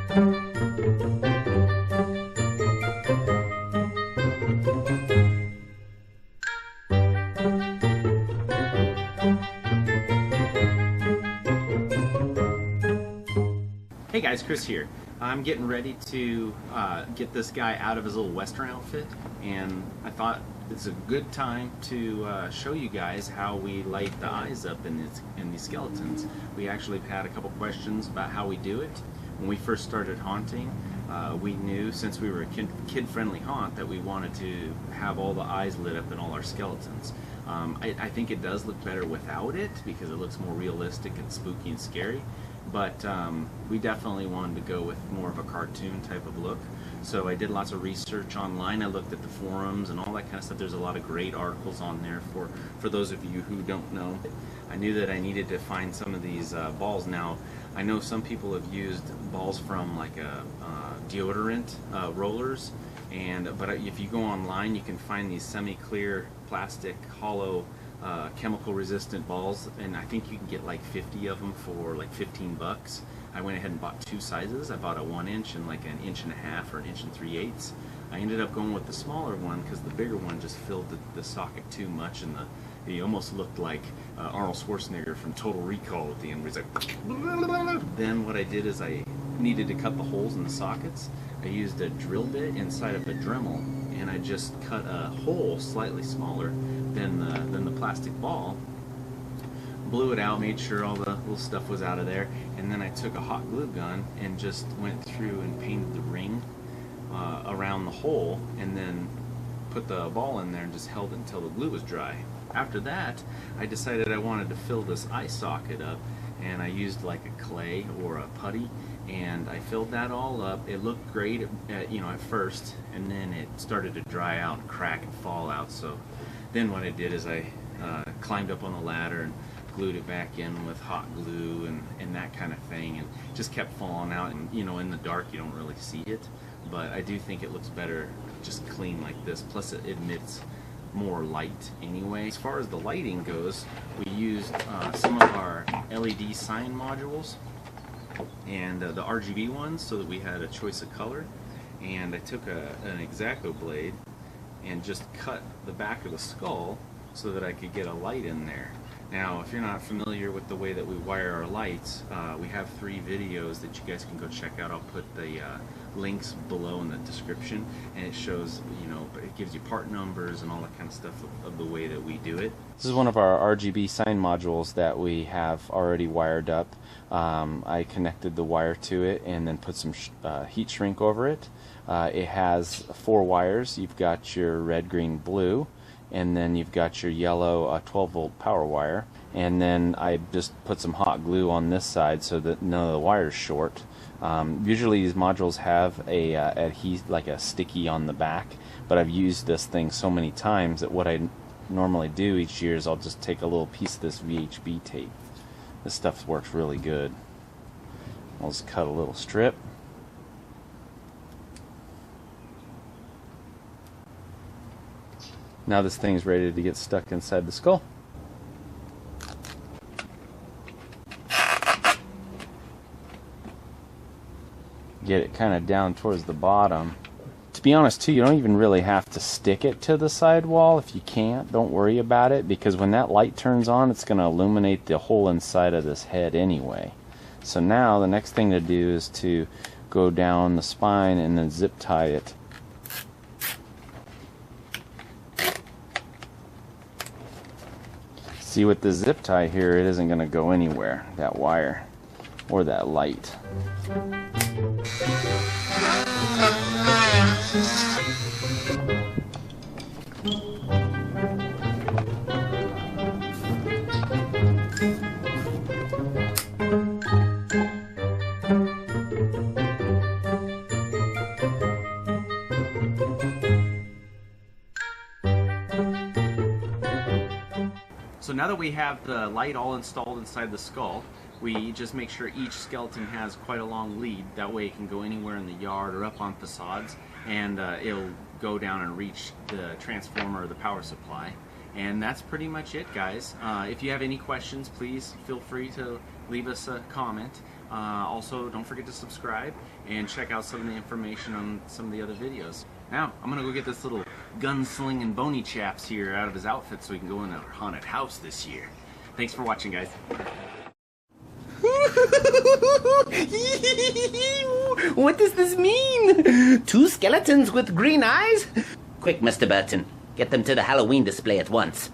Hey guys, Chris here. I'm getting ready to get this guy out of his little Western outfit, and I thought it's a good time to show you guys how we light the eyes up in these skeletons. We actually had a couple questions about how we do it. When we first started haunting, we knew, since we were a kid-friendly haunt, that we wanted to have all the eyes lit up in all our skeletons. I think it does look better without it because it looks more realistic and spooky and scary. But we definitely wanted to go with more of a cartoon type of look. So I did lots of research online. I looked at the forums and all that kind of stuff. There's a lot of great articles on there for those of you who don't know. I knew that I needed to find some of these balls. Now, I know some people have used balls from like a deodorant rollers, but if you go online, you can find these semi-clear plastic hollow chemical resistant balls, and I think you can get like 50 of them for like 15 bucks. I went ahead and bought two sizes. I bought a 1 inch and like 1.5 inches or 1 3/8 inches. I ended up going with the smaller one because the bigger one just filled the socket too much, and he almost looked like Arnold Schwarzenegger from Total Recall at the end, where he's like. Then what I did is I needed to cut the holes in the sockets. I used a drill bit inside of a Dremel, and I just cut a hole slightly smaller than the plastic ball, blew it out, made sure all the little stuff was out of there, and then I took a hot glue gun and just went through and painted the ring around the hole, and then put the ball in there and just held it until the glue was dry. After that, I decided I wanted to fill this eye socket up, and I used like a clay or a putty, and I filled that all up. It looked great at first, and then it started to dry out and crack and fall out. So then what I did is I climbed up on the ladder and glued it back in with hot glue and that kind of thing, and just kept falling out. And in the dark you don't really see it, but I do think it looks better just clean like this. Plus it emits more light anyway. As far as the lighting goes, we used some of our LED sign modules and the RGB ones, so that we had a choice of color. And I took an X-Acto blade and just cut the back of the skull so that I could get a light in there. Now, if you're not familiar with the way that we wire our lights, we have 3 videos that you guys can go check out. I'll put the links below in the description, and it shows, it gives you part numbers and all that kind of stuff of the way that we do it. This is one of our RGB sign modules that we have already wired up. I connected the wire to it and then put some heat shrink over it. It has 4 wires. You've got your red, green, blue, and then you've got your yellow 12-volt power wire. And then I just put some hot glue on this side so that none of the wires short. Usually these modules have a like a sticky on the back, but I've used this thing so many times that what I normally do each year is I'll just take a little piece of this VHB tape. This stuff works really good. I'll just cut a little strip. Now this thing's ready to get stuck inside the skull. Get it kind of down towards the bottom. To be honest too, you don't even really have to stick it to the side wall. If you can't, don't worry about it, because when that light turns on, it's going to illuminate the whole inside of this head anyway. So now the next thing to do is to go down the spine and then zip tie it. See, with the zip tie here, it isn't going to go anywhere, that wire or that light. So now that we have the light all installed inside the skull, we just make sure each skeleton has quite a long lead. That way it can go anywhere in the yard or up on facades, and it'll go down and reach the transformer or the power supply. And that's pretty much it, guys. If you have any questions, please feel free to leave us a comment. Also, don't forget to subscribe and check out some of the information on some of the other videos. Now, I'm gonna go get this little gunslinging bony chaps here out of his outfit so he can go in our haunted house this year. Thanks for watching, guys. What does this mean? 2 skeletons with green eyes? Quick, Mr. Burton. Get them to the Halloween display at once.